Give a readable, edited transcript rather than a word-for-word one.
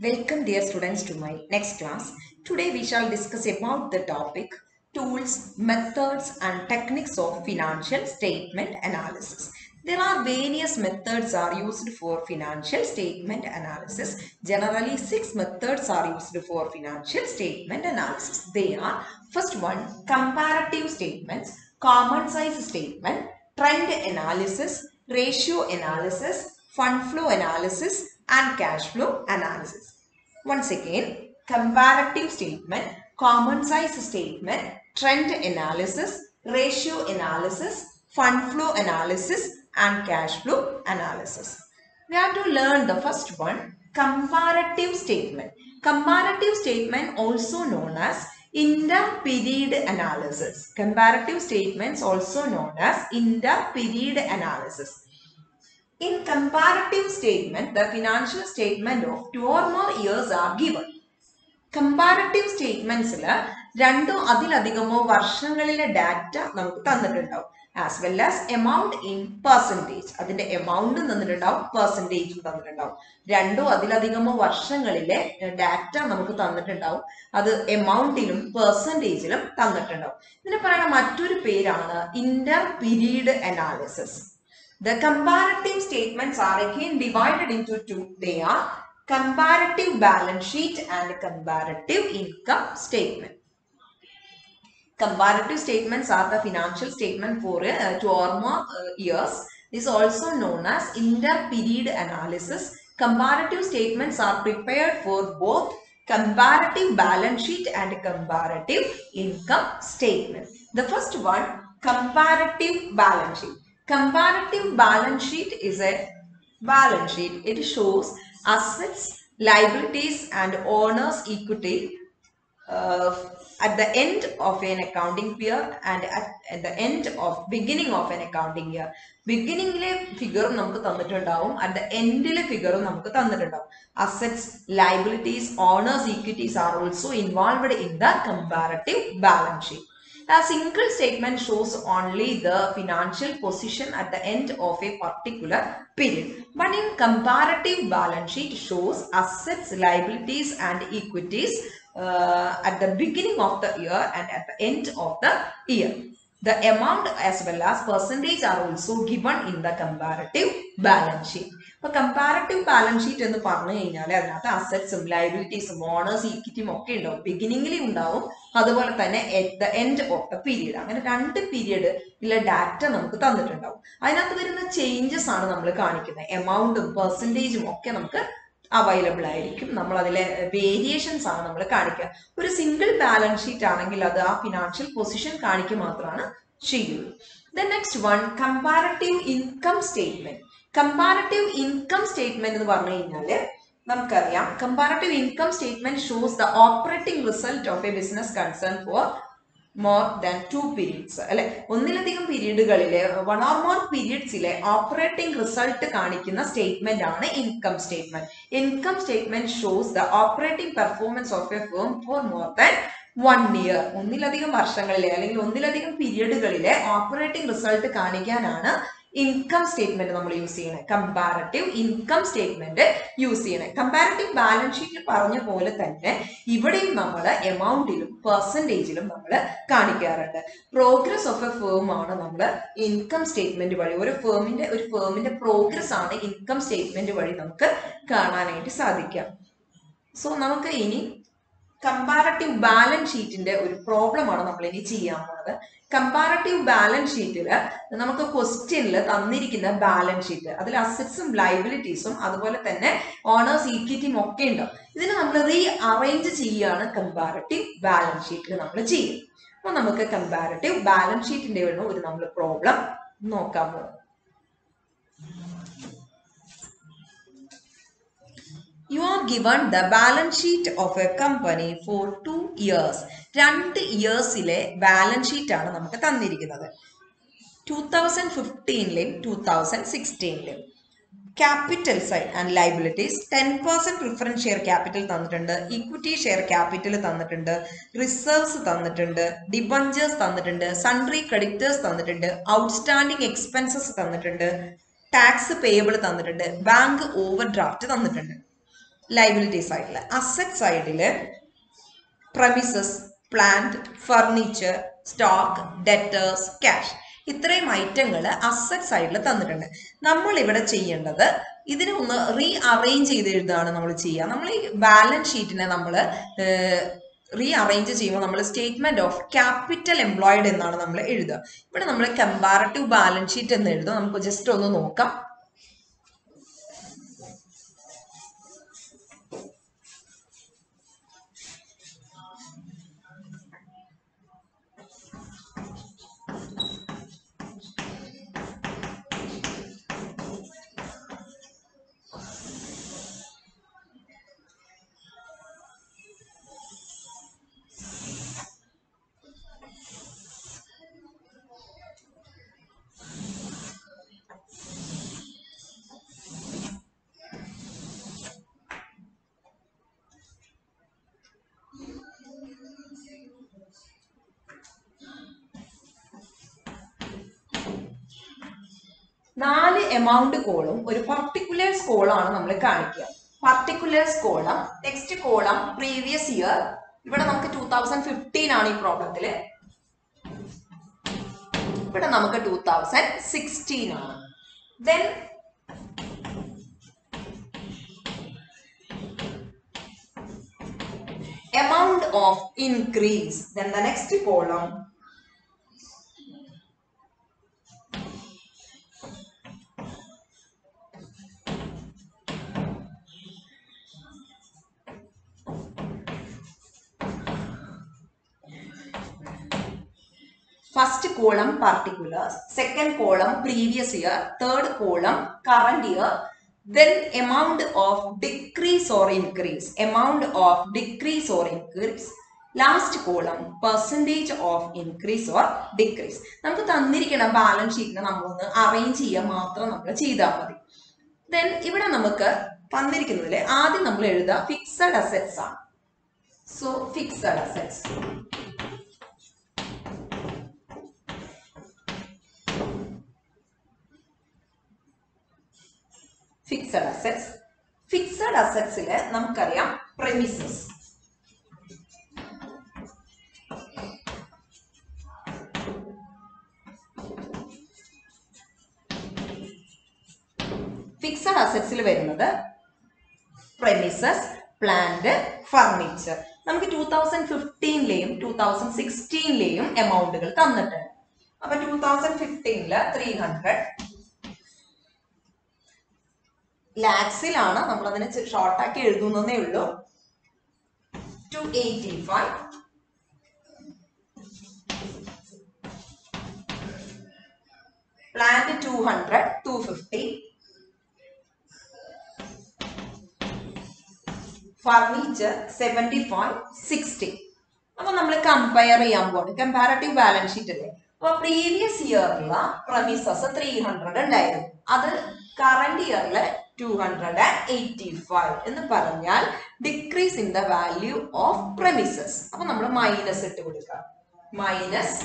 Welcome dear students to my next class. Today we shall discuss about the topic tools, methods and techniques of financial statement analysis. There are various methods are used for financial statement analysis. Generally 6 methods are used for financial statement analysis. They are first one comparative statements, common size statement, trend analysis, ratio analysis, fund flow analysis and cash flow analysis. Once again, comparative statement, common size statement, trend analysis, ratio analysis, fund flow analysis and cash flow analysis. We have to learn the first one, comparative statement. Comparative statement also known as inter-period analysis. Comparative statements also known as inter-period analysis. In comparative statement, the financial statement of 2 or more years are given. Comparative സ്റ്റേറ്റ്മെന്റ്സിൽ രണ്ടോ അതിലധികമോ വർഷങ്ങളിലെ data നമുക്ക് തന്നിട്ടുണ്ടാവും as well as amount in percentage. അതിന്റെ എമൗണ്ടും തന്നിട്ടുണ്ടാവും, പെർസെൻറ്റേജും തന്നിട്ടുണ്ടാവും. രണ്ടോ അതിലധികമോ വർഷങ്ങളിലെ ഡാറ്റ നമുക്ക് തന്നിട്ടുണ്ടാവും. അത് എമൗണ്ടിലും പെർസെൻറ്റേജിലും തന്നിട്ടുണ്ടാവും. ഇതിന് പറയുന്ന മറ്റൊരു പേരാണ് Inter period analysis. The comparative statements are again divided into two. They are comparative balance sheet and comparative income statement. Comparative statements are the financial statement for 2 or more years. This is also known as inter-period analysis. Comparative statements are prepared for both comparative balance sheet and comparative income statement. The first one, comparative balance sheet. Comparative balance sheet is a balance sheet. It shows assets, liabilities and owner's equity at the end of an accounting year and at the end of beginning of an accounting year. ബിഗിനിങ്ങിലെ ഫിഗറും നമുക്ക് തന്നിട്ടുണ്ടാവും, at the എൻഡിലെ ഫിഗറും നമുക്ക് തന്നിട്ടുണ്ടാവും. Assets, liabilities, owners equities are also involved in the comparative balance sheet. A single statement shows only the financial position at the end of a particular period. But in comparative balance sheet shows assets, liabilities and equities at the beginning of the year and at the end of the year. The amount as well as percentage are also given in the comparative balance sheet. അപ്പോൾ comparative balance sheet എന്ന് പറഞ്ഞു കഴിഞ്ഞാൽ അതിനകത്ത് അസറ്റ്സും ലയബിലിറ്റീസും owners ഈക്വിറ്റിയും ഒക്കെ ഉണ്ടാവും. ബിഗിനിങ്ങിൽ ഉണ്ടാവും, അതുപോലെ തന്നെ at the end of the period. അങ്ങനെ 2 പീരീഡ് ഉള്ള ഡാറ്റ നമുക്ക് തന്നിട്ടുണ്ടാവും. അതിനകത്ത് വരുന്ന ചേഞ്ചസ് ആണ് നമ്മൾ കാണിക്കുന്നത്. എമൗണ്ടും പെർസെൻറ്റേജും ഒക്കെ നമുക്ക് അവൈലബിൾ ആയിരിക്കും. നമ്മൾ അതിലെ വേരിയേഷൻസ് ആണ് നമ്മൾ കാണിക്കുക. ഒരു സിംഗിൾ ബാലൻസ് ഷീറ്റ് ആണെങ്കിൽ അത് ആ ഫിനാൻഷ്യൽ പൊസിഷൻ കാണിക്കുക മാത്രമാണ് ചെയ്യുള്ളൂ. The next one, comparative income statement. Comparative income statement എന്ന് പറഞ്ഞു കഴിഞ്ഞാല് നമുക്കറിയാം, comparative income statement shows the operating result of A business concern for more than 2 periods. അല്ലെ, ഒന്നിലധികം പീരീഡുകളിലെ 1 or more പീരീഡ്സിലെ ഓപ്പറേറ്റിംഗ് റിസൾട്ട് കാണിക്കുന്ന സ്റ്റേറ്റ്മെന്റ് ആണ് income statement. Income statement shows the operating performance of A firm for more than 1 year. ഒന്നിലധികം വർഷങ്ങളിലെ അല്ലെങ്കിൽ ഒന്നിലധികം പീരീഡുകളിലെ operating result കാണിക്കാനാണ് income statement നമ്മൾ യൂസ് ചെയ്യണേ. കമ്പാരറ്റീവ് ഇൻകം സ്റ്റേറ്റ്മെന്റ് യൂസ് ചെയ്യണേ. കമ്പാരറ്റീവ് ബാലൻസ് ഷീറ്റിൽ പറഞ്ഞ പോലെ തന്നെ ഇവിടെയും നമ്മൾ എമൗണ്ടിലും പെർസെൻറ്റേജിലും നമ്മൾ കാണിക്കാറുണ്ട്. പ്രോഗ്രസ് ഓഫ് എ ഫേം ആണ് നമ്മൾ ഇൻകം സ്റ്റേറ്റ്മെന്റ് വഴി, ഒരു ഫേമിന്റെ പ്രോഗ്രസ് ആണ് ഇൻകം സ്റ്റേറ്റ്മെന്റ് വഴി നമുക്ക് കാണാനായിട്ട് സാധിക്കാം. സോ നമുക്ക് ഇനി കമ്പാരറ്റീവ് ബാലൻസ് ഷീറ്റിന്റെ ഒരു പ്രോബ്ലം ആണ് നമ്മൾ ഇനി ചെയ്യാൻ പോകുന്നത്. കമ്പാരറ്റീവ് ബാലൻസ് ഷീറ്റിൽ നമുക്ക് ക്വസ്റ്റ്യനിൽ തന്നിരിക്കുന്ന ബാലൻസ് ഷീറ്റ്, അതിൽ അസറ്റ്സും ലയബിലിറ്റീസും അതുപോലെ തന്നെ ഓണേഴ്സ് ഈക്വിറ്റിയും ഒക്കെ ഉണ്ടാവും. ഇതിന് നമ്മൾ റീ അറേഞ്ച് ചെയ്യുകയാണ് കമ്പാരറ്റീവ് ബാലൻസ് ഷീറ്റിൽ നമ്മൾ ചെയ്യും. അപ്പോൾ നമുക്ക് കമ്പാരറ്റീവ് ബാലൻസ് ഷീറ്റിന്റെ ഒരു നമ്മൾ പ്രോബ്ലം നോക്കാൻ പോകും. You are given the balance sheet of a company for 2 years. 2 ഇയേഴ്സിലെ ബാലൻസ് ഷീറ്റ് ആണ് നമുക്ക് തന്നിരിക്കുന്നത്. 2015ലും 2016ലും. Capital side and liabilities 10% preference share capital തന്നിട്ടുണ്ട്, ഇക്വിറ്റി ഷെയർ ക്യാപിറ്റൽ തന്നിട്ടുണ്ട്, റിസർവ്സ് തന്നിട്ടുണ്ട്, ഡിബഞ്ചേഴ്സ് തന്നിട്ടുണ്ട്, സൺട്രി ക്രെഡിറ്റേഴ്സ് തന്നിട്ടുണ്ട്, ഔട്ട്സ്റ്റാൻഡിംഗ് എക്സ്പെൻസസ് തന്നിട്ടുണ്ട്, ടാക്സ് പേയബിൾ തന്നിട്ടുണ്ട്, ബാങ്ക് ഓവർ ഡ്രാഫ്റ്റ് തന്നിട്ടുണ്ട്. ലയബിലിറ്റി സൈഡിൽ. അസറ്റ് സൈഡിൽ premises, plant, furniture, stock, debtors, cash, ഇത്രയും ഐറ്റങ്ങൾ അസറ്റ് സൈഡിൽ തന്നിട്ടുണ്ട്. നമ്മൾ ഇവിടെ ചെയ്യേണ്ടത് ഇതിനെ ഒന്ന് റീ അറേഞ്ച് ചെയ്ത് എഴുതുകയാണ് നമ്മൾ ചെയ്യുക. നമ്മൾ ഈ ബാലൻസ് ഷീറ്റിനെ നമ്മൾ റീ അറേഞ്ച് ചെയ്യുമ്പോൾ നമ്മൾ സ്റ്റേറ്റ്മെന്റ് ഓഫ് ക്യാപിറ്റൽ എംപ്ലോയിഡ് എന്നാണ് നമ്മൾ എഴുതുക. ഇവിടെ നമ്മൾ കമ്പാരറ്റീവ് ബാലൻസ് ഷീറ്റ് എന്ന് എഴുതും. നമുക്ക് ജസ്റ്റ് ഒന്ന് നോക്കാം. നാല് എമൗണ്ട് കോളും ഒരു പർട്ടിക്കുലർ കോളാണ് നമ്മൾ കാണിക്കുക. Particular column, next column previous year. ഇവിടെ നമുക്ക് 2015 ആണ് ഈ പ്രോബ്ലത്തില്. ഇവിടെ നമുക്ക് 2016 ആണ്. Then amount of increase. Then the next column first column particulars, second column previous year, third column current year, then amount of decrease or increase, amount of decrease or increase, last column percentage of increase or decrease. നമുക്ക് തന്നിരിക്കുന്ന balance ഷീറ്റിനെ നമ്മളൊന്ന് arrange ചെയ്യാൻ മാത്രം നമ്മൾ ചെയ്താൽ മതി. Then ഇവിടെ നമുക്ക് തന്നിരിക്കുന്നതിൽ ആദ്യം നമ്മൾ എഴുതുക ഫിക്സഡ് അസറ്റ്സ് ആണ്. So fixed assets, fixed assets. Fixed അസറ്റ്സിൽ നമുക്കറിയാം പ്രെമിസസ്, ഫിക്സഡ് അസറ്റ്സിൽ വരുന്നത് പ്രെമിസസ്, പ്ലാന്റ്, ഫർണിച്ചർ. നമുക്ക് 2015ലെയും 2016ലെയും എമൗണ്ടുകൾ തന്നിട്ടുണ്ട്. അപ്പൊ 2015 300 ലാക്സിലാണ്, നമ്മൾ അതിനെ ഷോർട്ടാക്കി എഴുതുന്നതേ ഉള്ളൂ. 285, പ്ലാന്റ് 200, 250, ഫർണിച്ചർ 75, 60. അപ്പൊ നമ്മൾ കമ്പയർ ചെയ്യാൻ പോകുന്നത് കമ്പാരറ്റീവ് ബാലൻസ് ഷീറ്റ് അല്ലേ. അപ്പൊ പ്രീവിയസ് ഇയറിലുള്ള പ്രമിസസ് 300 ഉണ്ടായിരുന്നു, അത് കറന്റ് ഇയറിലെ 285 എന്ന് പറഞ്ഞാൽ decrease in the value of premises. അപ്പൊ നമ്മൾ മൈനസ് ഇട്ട് കൊടുക്കാം. മൈനസ്